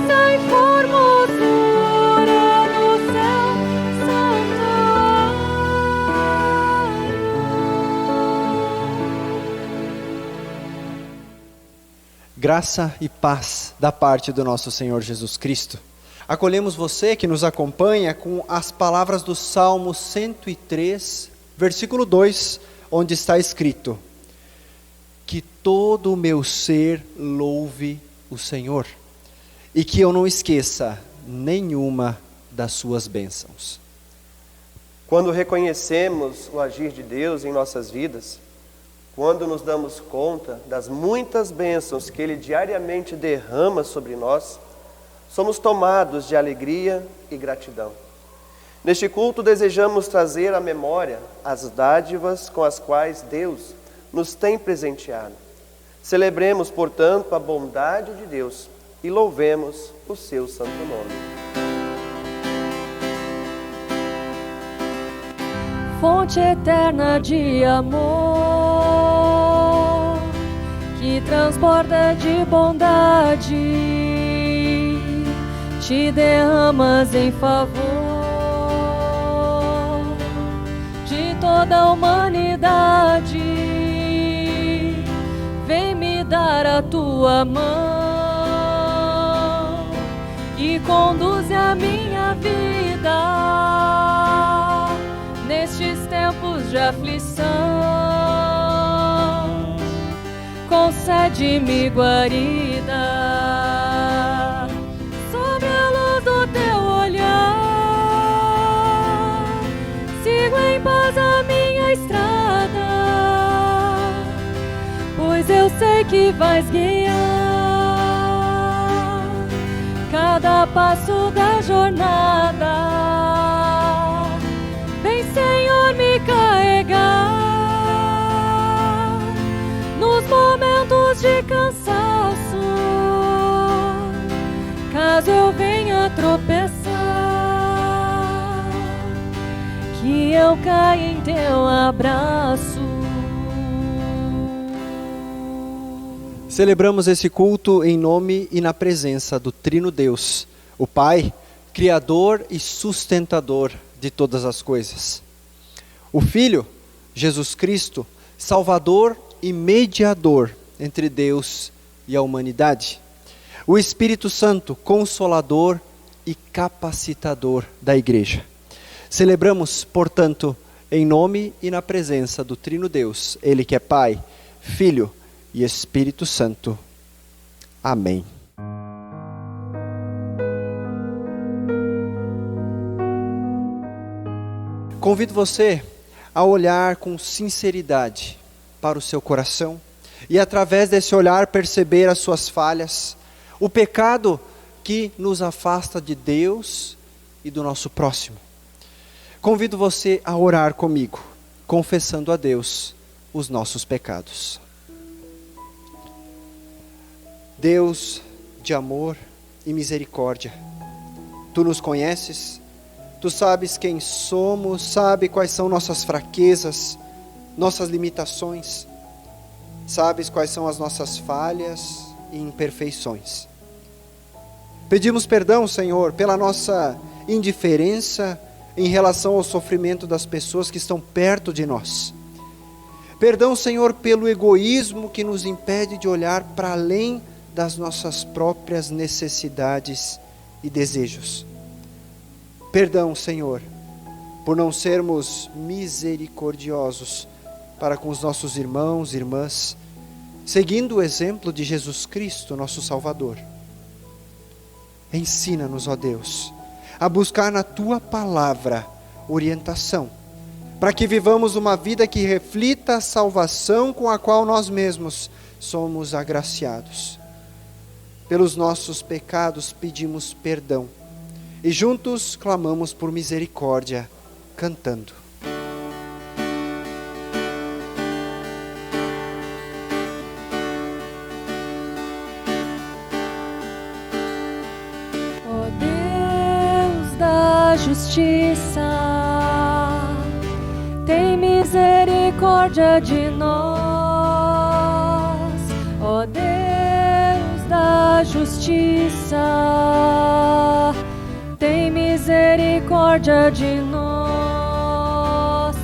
beleza e formosura no céu santuário. Graça e paz da parte do nosso Senhor Jesus Cristo. Acolhemos você que nos acompanha com as palavras do Salmo 103, versículo 2, onde está escrito: que todo o meu ser louve o Senhor, e que eu não esqueça nenhuma das suas bênçãos. Quando reconhecemos o agir de Deus em nossas vidas, quando nos damos conta das muitas bênçãos que Ele diariamente derrama sobre nós, somos tomados de alegria e gratidão. Neste culto desejamos trazer à memória as dádivas com as quais Deus nos tem presenteado. Celebremos, portanto, a bondade de Deus e louvemos o seu santo nome. Fonte eterna de amor, que transborda de bondade, te derramas em favor de toda a humanidade. Vem me dar a tua mão e conduze a minha vida nestes tempos de aflição. Concede-me guarida sobre a luz do teu olhar. Sigo em paz a minha estrada, pois eu sei que vais guiar cada passo da jornada. Vem, Senhor, me carregar nos momentos de cansaço, caso eu venha tropeçar, que eu caia em teu abraço. Celebramos esse culto em nome e na presença do Trino Deus, o Pai, Criador e sustentador de todas as coisas. O Filho, Jesus Cristo, Salvador e mediador entre Deus e a humanidade. O Espírito Santo, Consolador e capacitador da Igreja. Celebramos, portanto, em nome e na presença do Trino Deus, Ele que é Pai, Filho e Espírito Santo. Amém. Convido você a olhar com sinceridade para o seu coração e através desse olhar perceber as suas falhas, o pecado que nos afasta de Deus e do nosso próximo. Convido você a orar comigo, confessando a Deus os nossos pecados. Deus de amor e misericórdia, Tu nos conheces, Tu sabes quem somos, sabe quais são nossas fraquezas, nossas limitações, sabes quais são as nossas falhas e imperfeições. Pedimos perdão, Senhor, pela nossa indiferença em relação ao sofrimento das pessoas que estão perto de nós. Perdão, Senhor, pelo egoísmo que nos impede de olhar para além das nossas próprias necessidades e desejos. Perdão, Senhor, por não sermos misericordiosos para com os nossos irmãos e irmãs, seguindo o exemplo de Jesus Cristo, nosso Salvador. Ensina-nos, ó Deus, a buscar na Tua palavra orientação, para que vivamos uma vida que reflita a salvação com a qual nós mesmos somos agraciados. Pelos nossos pecados pedimos perdão e juntos clamamos por misericórdia, cantando. Ó Deus da justiça, tem misericórdia de nós. Ó Deus da justiça, tem misericórdia de nós,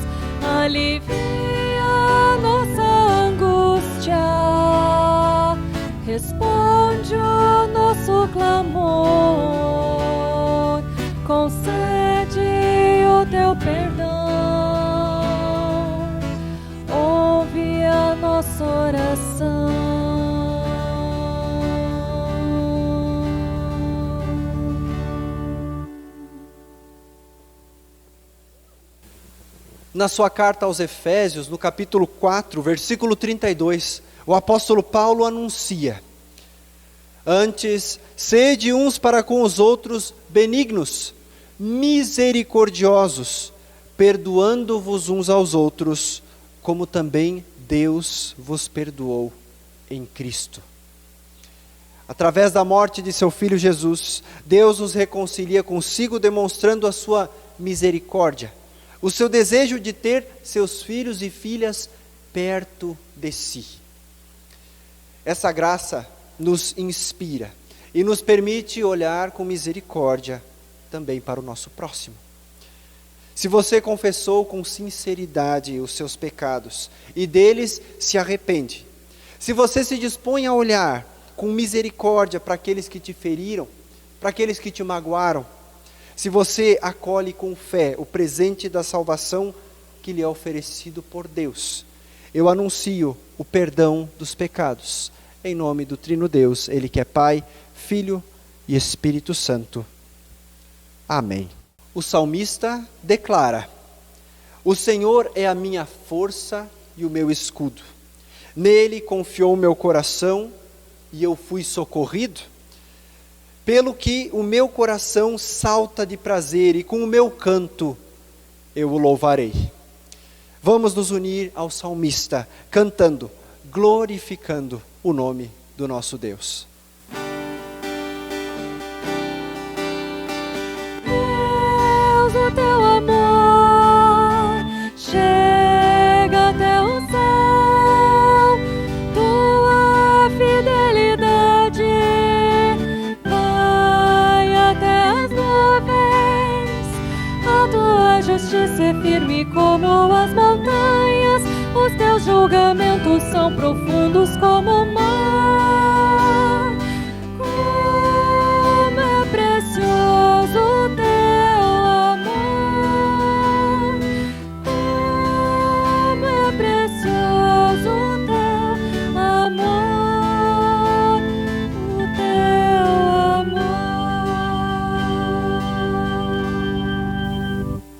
alivia nossa angústia, responde o nosso clamor, concede o teu perdão, ouve a nossa oração. Na sua carta aos Efésios, no capítulo 4, versículo 32, o apóstolo Paulo anuncia: antes, sede uns para com os outros benignos, misericordiosos, perdoando-vos uns aos outros, como também Deus vos perdoou em Cristo. Através da morte de seu Filho Jesus, Deus nos reconcilia consigo, demonstrando a sua misericórdia, o seu desejo de ter seus filhos e filhas perto de si. Essa graça nos inspira e nos permite olhar com misericórdia também para o nosso próximo. Se você confessou com sinceridade os seus pecados e deles se arrepende, se você se dispõe a olhar com misericórdia para aqueles que te feriram, para aqueles que te magoaram, se você acolhe com fé o presente da salvação que lhe é oferecido por Deus, eu anuncio o perdão dos pecados, em nome do Trino Deus, Ele que é Pai, Filho e Espírito Santo. Amém. O salmista declara: o Senhor é a minha força e o meu escudo. Nele confiou o meu coração e eu fui socorrido. Pelo que o meu coração salta de prazer e com o meu canto eu o louvarei. Vamos nos unir ao salmista, cantando, glorificando o nome do nosso Deus. Deus, o teu amor chega até o céu, tua fidelidade vai até as nuvens, a tua justiça é firme como as montanhas, os teus julgamentos são profundos como o mar. Como é precioso o teu amor, como é precioso o teu amor, o teu amor.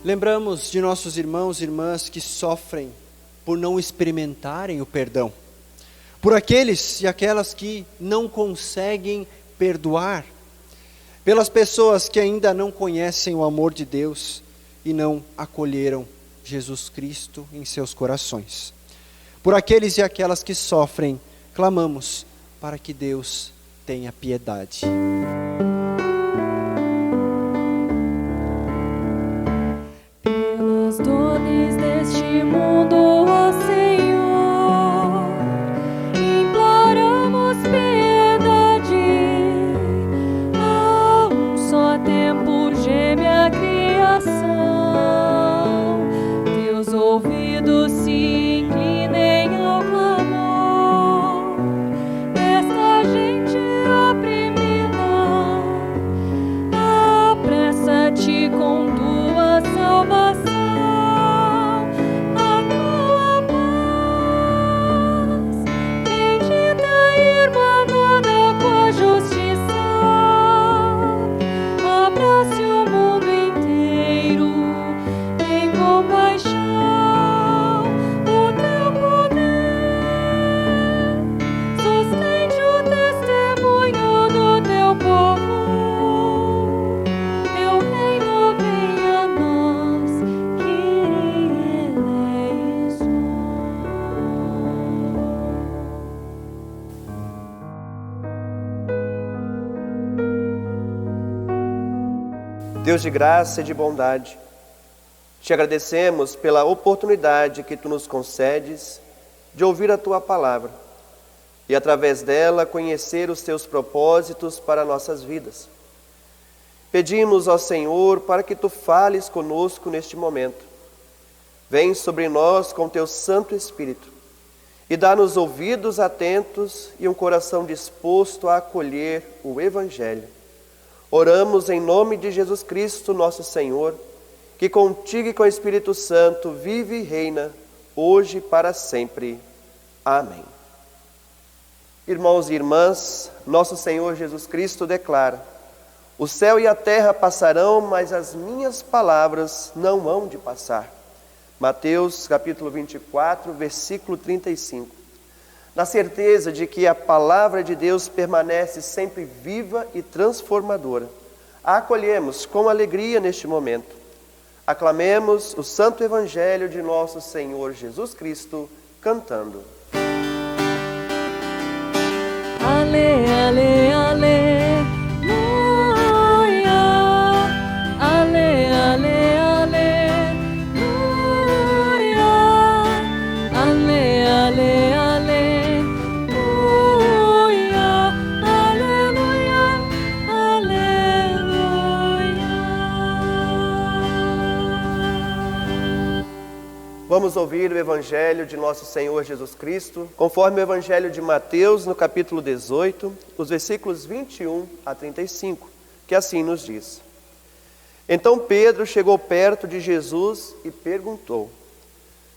Lembramos de nossos irmãos e irmãs que sofrem por não experimentarem o perdão, por aqueles e aquelas que não conseguem perdoar, pelas pessoas que ainda não conhecem o amor de Deus e não acolheram Jesus Cristo em seus corações. Por aqueles e aquelas que sofrem, clamamos para que Deus tenha piedade. Pelas dores deste mundo, ó Senhor, imploramos piedade. A um só tempo geme a criação, teus ouvidos se inclinem ao clamor desta gente oprimida. Apressa-te com tua salvação, a tua paz, bendita irmandade com a justiça, abrace o mundo inteiro em compaixão, o teu poder sustente o testemunho do teu povo, teu reino venha a nós que eleições. Deus de graça e de bondade, te agradecemos pela oportunidade que tu nos concedes de ouvir a tua palavra. e através dela conhecer os teus propósitos para nossas vidas. Pedimos ao Senhor para que tu fales conosco neste momento. Vem sobre nós com teu Santo Espírito e dá-nos ouvidos atentos e um coração disposto a acolher o Evangelho. Oramos em nome de Jesus Cristo, nosso Senhor, que contigo e com o Espírito Santo vive e reina, hoje e para sempre. Amém. Irmãos e irmãs, nosso Senhor Jesus Cristo declara: o céu e a terra passarão, mas as minhas palavras não hão de passar. Mateus capítulo 24, versículo 35. Na certeza de que a palavra de Deus permanece sempre viva e transformadora, a acolhemos com alegria neste momento. Aclamemos o Santo Evangelho de nosso Senhor Jesus Cristo, cantando. Ale, ale, aleluia. Ale, ale, aleluia. Ale, ale, aleluia. Aleluia, aleluia. Vamos ouvir o Evangelho de nosso Senhor Jesus Cristo, conforme o Evangelho de Mateus, no capítulo 18, os versículos 21 a 35, que assim nos diz: Então Pedro chegou perto de Jesus e perguntou: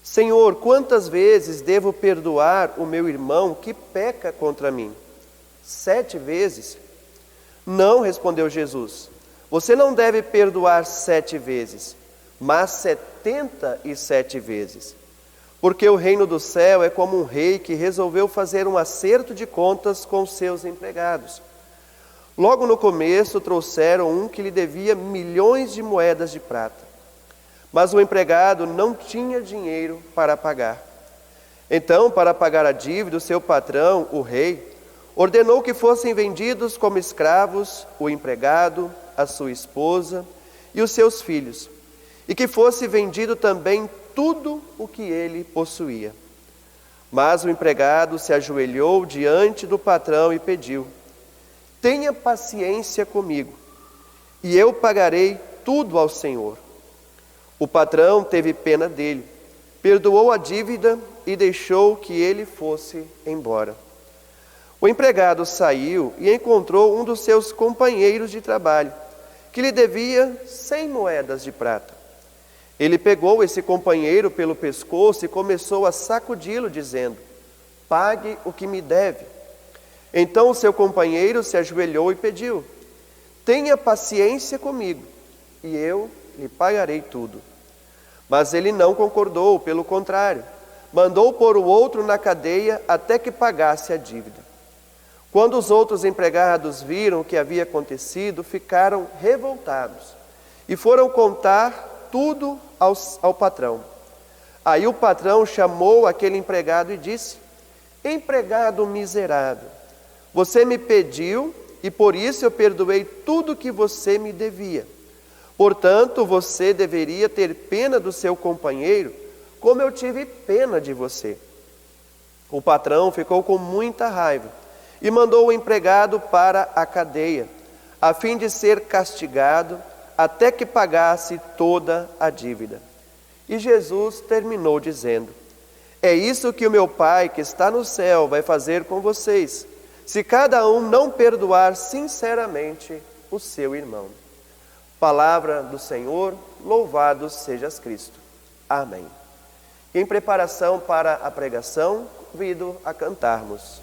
Senhor, quantas vezes devo perdoar o meu irmão que peca contra mim? 7 vezes? Não, respondeu Jesus, você não deve perdoar 7 vezes, mas 77 vezes. Porque o reino do céu é como um rei que resolveu fazer um acerto de contas com seus empregados. Logo no começo trouxeram um que lhe devia milhões de moedas de prata. Mas o empregado não tinha dinheiro para pagar. Então, para pagar a dívida, o seu patrão, o rei, ordenou que fossem vendidos como escravos o empregado, a sua esposa e os seus filhos, e que fosse vendido também tudo o que ele possuía. Mas o empregado se ajoelhou diante do patrão e pediu: Tenha paciência comigo, e eu pagarei tudo ao Senhor. O patrão teve pena dele, perdoou a dívida e deixou que ele fosse embora. O empregado saiu e encontrou um dos seus companheiros de trabalho, que lhe devia 100 moedas de prata. Ele pegou esse companheiro pelo pescoço e começou a sacudi-lo, dizendo: Pague o que me deve. Então o seu companheiro se ajoelhou e pediu: Tenha paciência comigo, e eu lhe pagarei tudo. Mas ele não concordou, pelo contrário, mandou pôr o outro na cadeia até que pagasse a dívida. Quando os outros empregados viram o que havia acontecido, ficaram revoltados e foram contar tudo ao patrão. Aí o patrão chamou aquele empregado e disse: Empregado miserável, você me pediu e por isso eu perdoei tudo que você me devia. Portanto, você deveria ter pena do seu companheiro, como eu tive pena de você. O patrão ficou com muita raiva e mandou o empregado para a cadeia, a fim de ser castigado até que pagasse toda a dívida. E Jesus terminou dizendo: É isso que o meu Pai que está no céu vai fazer com vocês, se cada um não perdoar sinceramente o seu irmão. Palavra do Senhor, louvado sejas Cristo. Amém. Em preparação para a pregação, convido a cantarmos.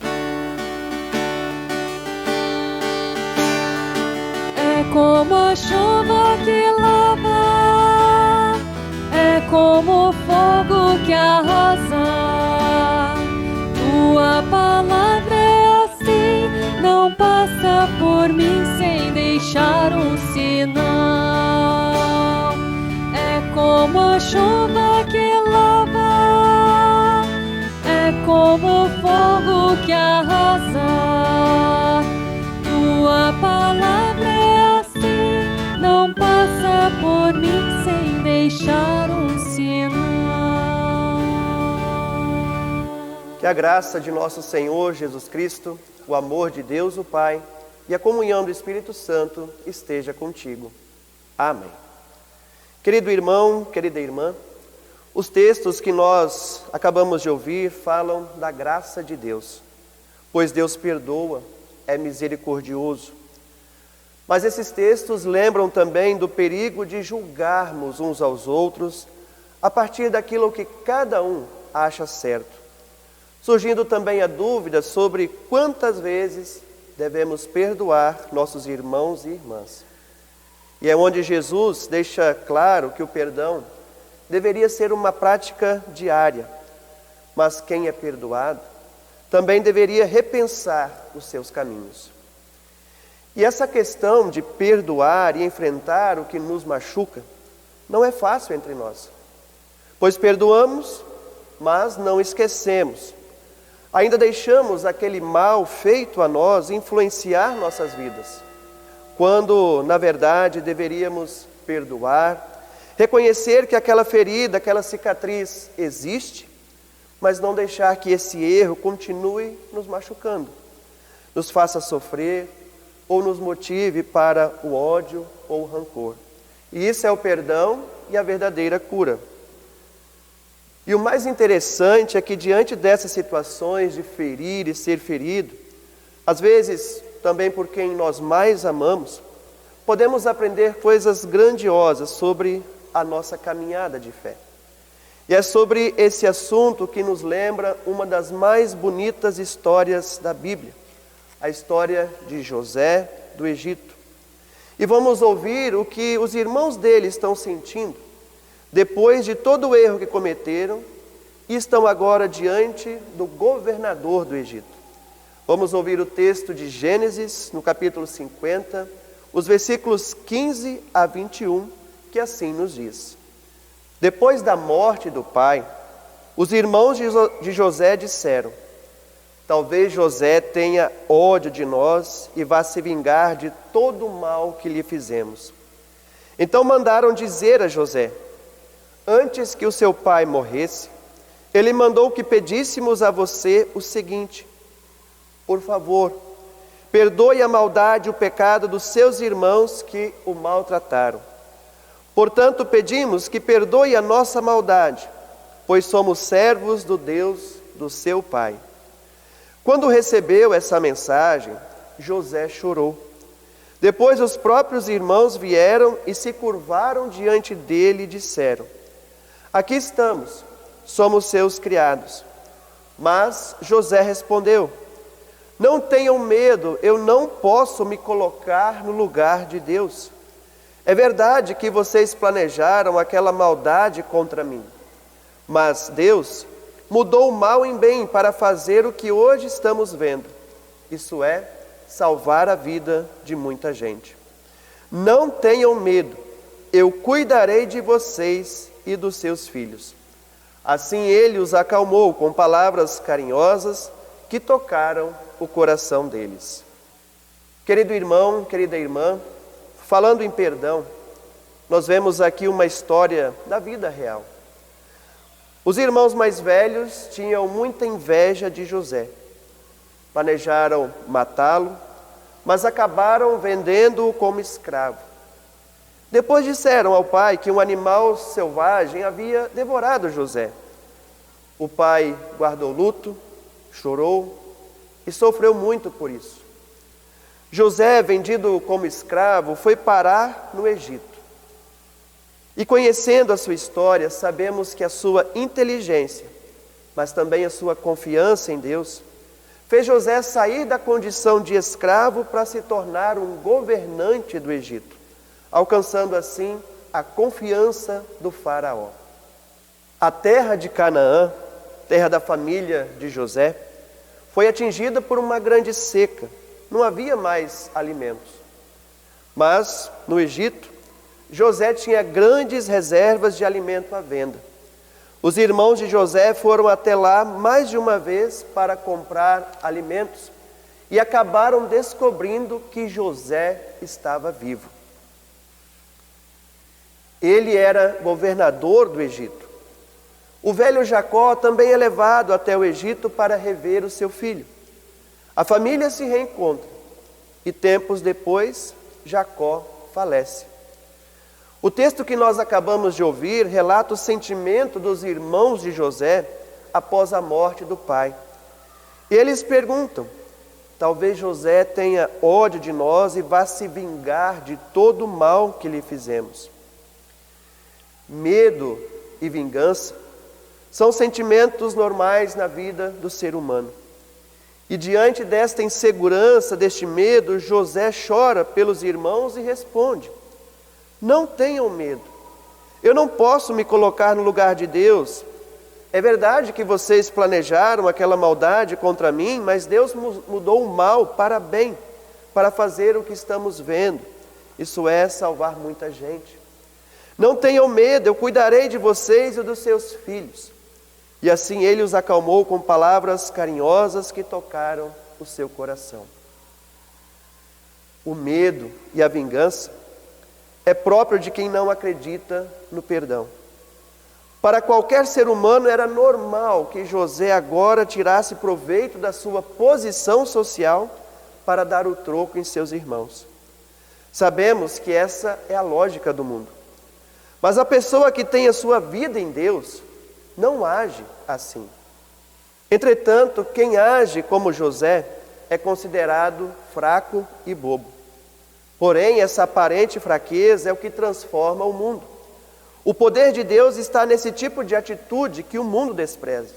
É como a chuva que lava, é como o fogo que arrasa. Tua palavra é assim, não passa por mim sem deixar um sinal. É como a chuva que lava, é como o fogo que arrasa. Tua palavra é assim, não passa por mim sem deixar um sinal. Que a graça de nosso Senhor Jesus Cristo, o amor de Deus o Pai e a comunhão do Espírito Santo esteja contigo. Amém. Querido irmão, querida irmã, os textos que nós acabamos de ouvir falam da graça de Deus, pois Deus perdoa, é misericordioso. Mas esses textos lembram também do perigo de julgarmos uns aos outros a partir daquilo que cada um acha certo, surgindo também a dúvida sobre quantas vezes devemos perdoar nossos irmãos e irmãs. E é onde Jesus deixa claro que o perdão deveria ser uma prática diária, mas quem é perdoado também deveria repensar os seus caminhos. E essa questão de perdoar e enfrentar o que nos machuca não é fácil entre nós, pois perdoamos, mas não esquecemos. Ainda deixamos aquele mal feito a nós influenciar nossas vidas, quando, na verdade, deveríamos perdoar, reconhecer que aquela ferida, aquela cicatriz existe, mas não deixar que esse erro continue nos machucando, nos faça sofrer ou nos motive para o ódio ou o rancor. E isso é o perdão e a verdadeira cura. E o mais interessante é que diante dessas situações de ferir e ser ferido, às vezes também por quem nós mais amamos, podemos aprender coisas grandiosas sobre a nossa caminhada de fé. E é sobre esse assunto que nos lembra uma das mais bonitas histórias da Bíblia, a história de José do Egito. E vamos ouvir o que os irmãos dele estão sentindo depois de todo o erro que cometeram e estão agora diante do governador do Egito. Vamos ouvir o texto de Gênesis, no capítulo 50, os versículos 15 a 21, que assim nos diz: Depois da morte do pai, os irmãos de José disseram: Talvez José tenha ódio de nós e vá se vingar de todo o mal que lhe fizemos. Então mandaram dizer a José: Antes que o seu pai morresse, ele mandou que pedíssemos a você o seguinte: Por favor, perdoe a maldade e o pecado dos seus irmãos que o maltrataram. Portanto, pedimos que perdoe a nossa maldade, pois somos servos do Deus do seu pai. Quando recebeu essa mensagem, José chorou. Depois os próprios irmãos vieram e se curvaram diante dele e disseram: Aqui estamos, somos seus criados. Mas José respondeu: Não tenham medo, eu não posso me colocar no lugar de Deus. É verdade que vocês planejaram aquela maldade contra mim, mas Deus mudou o mal em bem para fazer o que hoje estamos vendo, isso é, salvar a vida de muita gente. Não tenham medo, eu cuidarei de vocês e dos seus filhos. Assim ele os acalmou com palavras carinhosas que tocaram o coração deles. Querido irmão, querida irmã, falando em perdão, nós vemos aqui uma história da vida real. Os irmãos mais velhos tinham muita inveja de José. Planejaram matá-lo, mas acabaram vendendo-o como escravo. Depois disseram ao pai que um animal selvagem havia devorado José. O pai guardou luto, chorou e sofreu muito por isso. José, vendido como escravo, foi parar no Egito. E conhecendo a sua história, sabemos que a sua inteligência, mas também a sua confiança em Deus, fez José sair da condição de escravo para se tornar um governante do Egito, alcançando assim a confiança do faraó. A terra de Canaã, terra da família de José, foi atingida por uma grande seca, não havia mais alimentos. Mas, no Egito, José tinha grandes reservas de alimento à venda. Os irmãos de José foram até lá mais de uma vez para comprar alimentos e acabaram descobrindo que José estava vivo. Ele era governador do Egito. O velho Jacó também é levado até o Egito para rever o seu filho. A família se reencontra e tempos depois Jacó falece. O texto que nós acabamos de ouvir relata o sentimento dos irmãos de José após a morte do pai. E eles perguntam: talvez José tenha ódio de nós e vá se vingar de todo o mal que lhe fizemos. Medo e vingança são sentimentos normais na vida do ser humano. E diante desta insegurança, deste medo, José chora pelos irmãos e responde: não tenham medo, eu não posso me colocar no lugar de Deus. É verdade que vocês planejaram aquela maldade contra mim, mas Deus mudou o mal para bem, para fazer o que estamos vendo. Isso é salvar muita gente. Não tenham medo, eu cuidarei de vocês e dos seus filhos. E assim ele os acalmou com palavras carinhosas que tocaram o seu coração. O medo e a vingança é próprio de quem não acredita no perdão. Para qualquer ser humano era normal que José agora tirasse proveito da sua posição social para dar o troco em seus irmãos. Sabemos que essa é a lógica do mundo. Mas a pessoa que tem a sua vida em Deus não age assim. Entretanto, quem age como José é considerado fraco e bobo. Porém, essa aparente fraqueza é o que transforma o mundo. O poder de Deus está nesse tipo de atitude que o mundo despreza.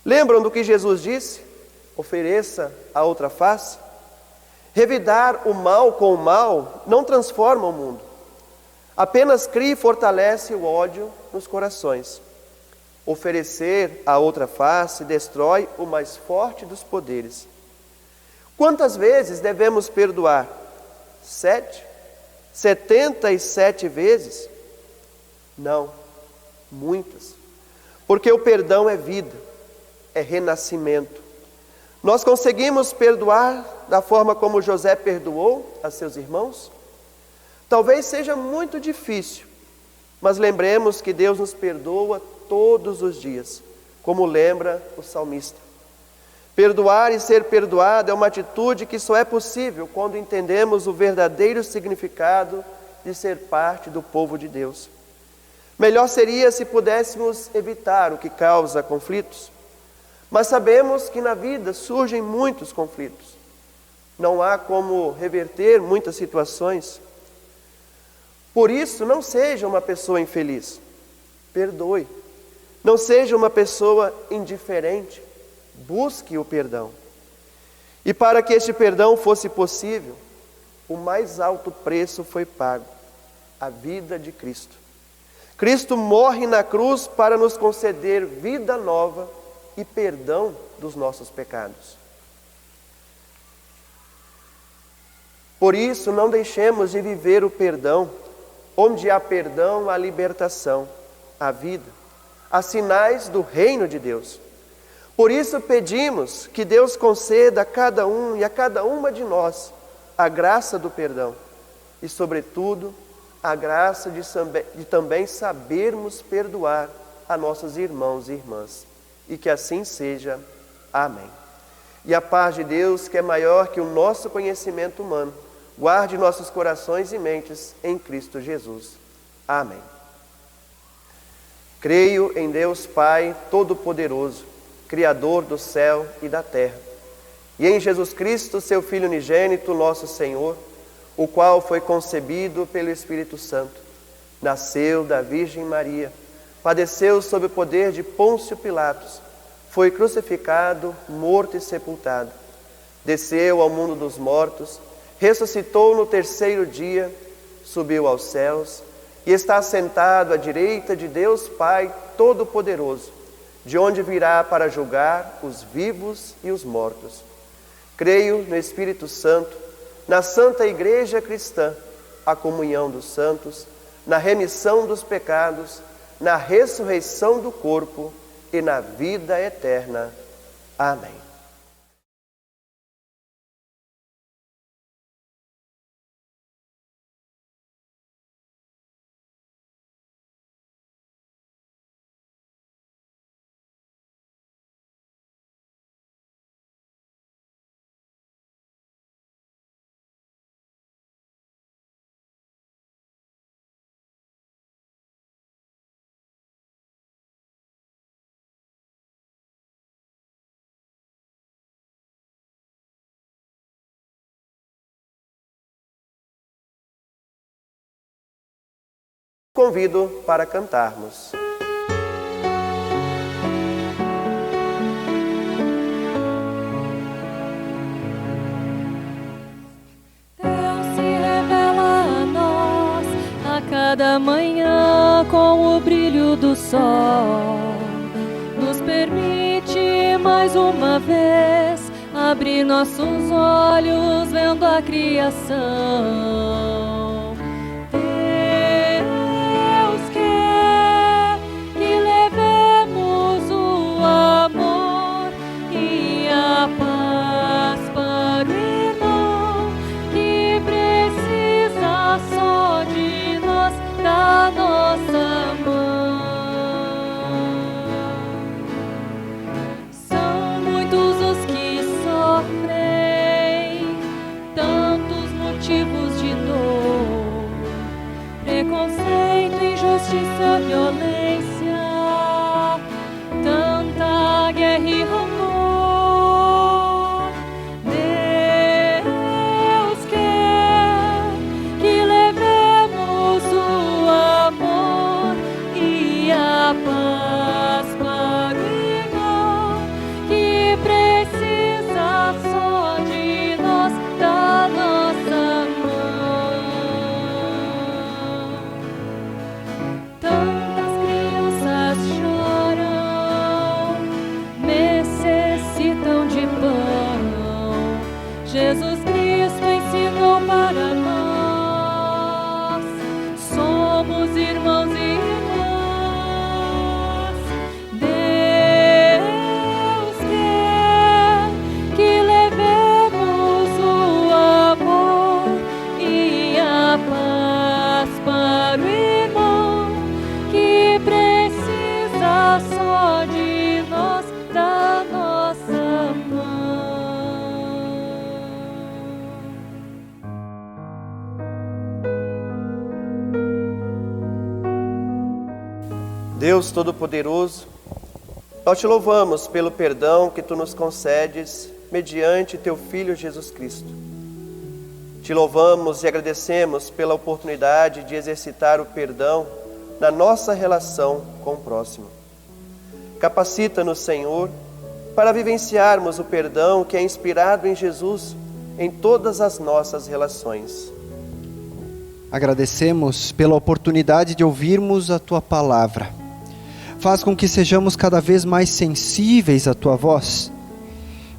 Lembram do que Jesus disse? Ofereça a outra face. Revidar o mal com o mal não transforma o mundo. Apenas cria e fortalece o ódio nos corações. Oferecer a outra face destrói o mais forte dos poderes. Quantas vezes devemos perdoar? 7? 77 vezes? Não, muitas. Porque o perdão é vida, é renascimento. Nós conseguimos perdoar da forma como José perdoou a seus irmãos? Talvez seja muito difícil, mas lembremos que Deus nos perdoa todos os dias, como lembra o salmista. Perdoar e ser perdoado é uma atitude que só é possível quando entendemos o verdadeiro significado de ser parte do povo de Deus. Melhor seria se pudéssemos evitar o que causa conflitos, mas sabemos que na vida surgem muitos conflitos. Não há como reverter muitas situações. Por isso, não seja uma pessoa infeliz. Perdoe. Não seja uma pessoa indiferente. Busque o perdão. E para que este perdão fosse possível, o mais alto preço foi pago: a vida de Cristo. Cristo morre na cruz para nos conceder vida nova e perdão dos nossos pecados. Por isso, não deixemos de viver o perdão. Onde há perdão, há libertação, há vida, há sinais do reino de Deus. Por isso pedimos que Deus conceda a cada um e a cada uma de nós a graça do perdão e, sobretudo, a graça de também sabermos perdoar a nossos irmãos e irmãs. E que assim seja. Amém. E a paz de Deus, que é maior que o nosso conhecimento humano, guarde nossos corações e mentes em Cristo Jesus. Amém. Creio em Deus Pai Todo-Poderoso, Criador do céu e da terra, e em Jesus Cristo, seu Filho unigênito, nosso Senhor, o qual foi concebido pelo Espírito Santo, nasceu da Virgem Maria, padeceu sob o poder de Pôncio Pilatos, foi crucificado, morto e sepultado, desceu ao mundo dos mortos, ressuscitou no terceiro dia, subiu aos céus e está sentado à direita de Deus Pai Todo-Poderoso, de onde virá para julgar os vivos e os mortos. Creio no Espírito Santo, na Santa Igreja Cristã, a comunhão dos santos, na remissão dos pecados, na ressurreição do corpo e na vida eterna. Amém. Convido para cantarmos. Deus se revela a nós a cada manhã com o brilho do sol. Nos permite mais uma vez abrir nossos olhos vendo a criação. Violência, tanta guerra e rancor. Deus quer que levemos o amor e a paz para o irmão que precisa só de nós, da nossa mão. Jesus Cristo ensinou para nós, somos irmãos e irmãs. Deus quer que levemos o amor e a paz para o irmão que precisa só de nós, da nossa mão. Deus Todo-Poderoso, nós te louvamos pelo perdão que tu nos concedes mediante teu Filho Jesus Cristo. Te louvamos e agradecemos pela oportunidade de exercitar o perdão na nossa relação com o próximo. Capacita-nos, Senhor, para vivenciarmos o perdão que é inspirado em Jesus em todas as nossas relações. Agradecemos pela oportunidade de ouvirmos a Tua palavra. Faz com que sejamos cada vez mais sensíveis à Tua voz.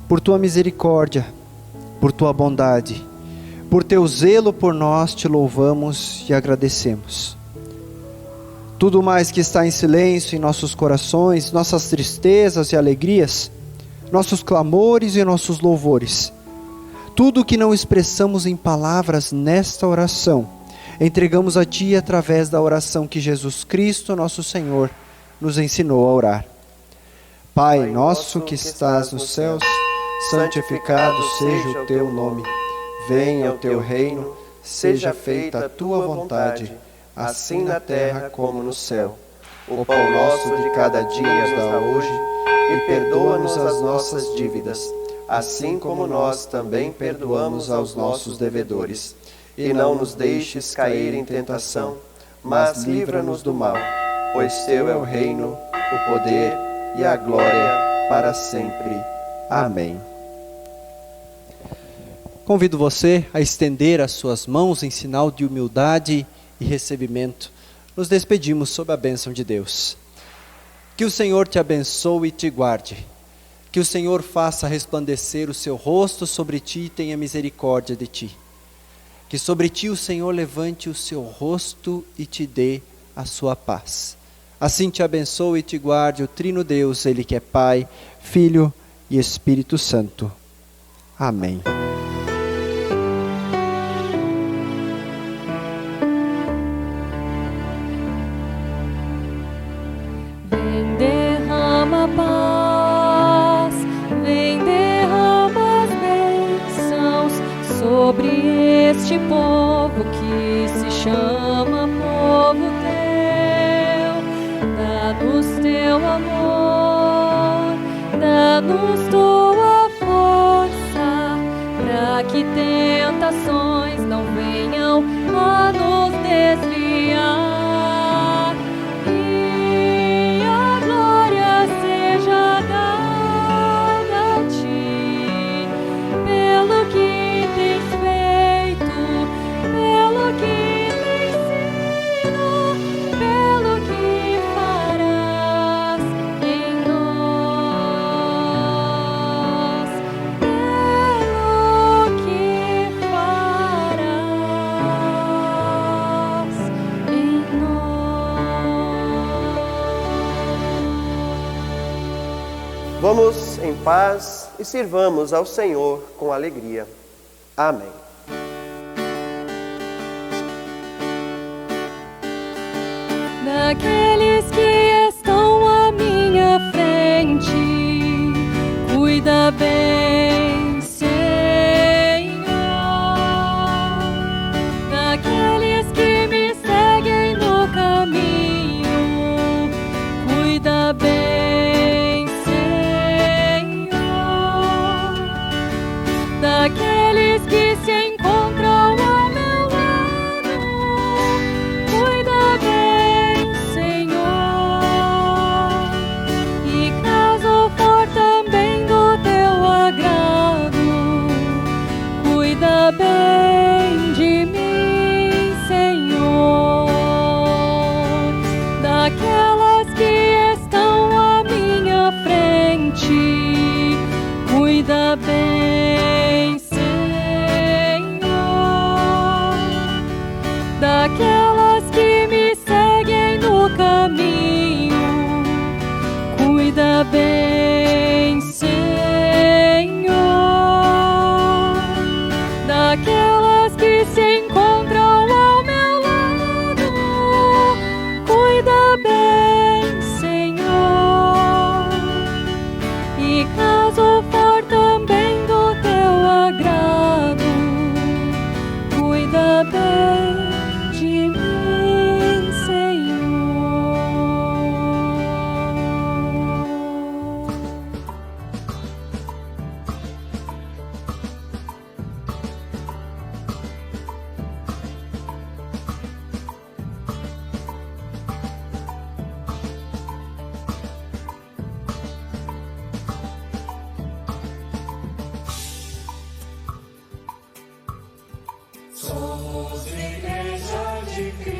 Por Tua misericórdia, por Tua bondade, por Teu zelo por nós, te louvamos e agradecemos. Tudo mais que está em silêncio em nossos corações, nossas tristezas e alegrias, nossos clamores e nossos louvores, tudo que não expressamos em palavras nesta oração, entregamos a Ti através da oração que Jesus Cristo, nosso Senhor, nos ensinou a orar. Pai nosso que estás nos céus, santificado seja o Teu nome. Venha o Teu reino, seja feita a Tua vontade, assim na terra como no céu. O pão nosso de cada dia nos dá hoje, e perdoa-nos as nossas dívidas, assim como nós também perdoamos aos nossos devedores. E não nos deixes cair em tentação, mas livra-nos do mal, pois Teu é o reino, o poder e a glória para sempre. Amém. Convido você a estender as suas mãos em sinal de humildade e recebimento. Nos despedimos sob a bênção de Deus. Que o Senhor te abençoe e te guarde. Que o Senhor faça resplandecer o seu rosto sobre ti e tenha misericórdia de ti. Que sobre ti o Senhor levante o seu rosto e te dê a sua paz. Assim te abençoe e te guarde o Trino Deus, Ele que é Pai, Filho e Espírito Santo. Amém. Vem derrama paz, vem derrama as bênçãos sobre este povo que se chama povo teu. Dá-nos teu amor, dá-nos tua força, para que tentações não venham a nos desviar. que te ensino, pelo que farás em nós, pelo que farás em nós. Vamos em paz e sirvamos ao Senhor com alegria. Amém. Daqueles que estão à minha frente, cuida bem, Senhor. Daqueles que me seguem no caminho, cuida bem, Senhor. Daqueles que se encontram ao meu lado, cuida bem, Senhor. E caso for também do teu agrado, cuida bem de mim, Senhor. Daquelas que estão à minha frente, cuida bem, Senhor. Daquelas que me seguem no caminho, cuida bem, Senhor. Daquelas que se encontram ao meu lado, cuida bem, Senhor. E caso for também do teu agrado, cuida bem de mim, Senhor. Somos Igreja de Cristo.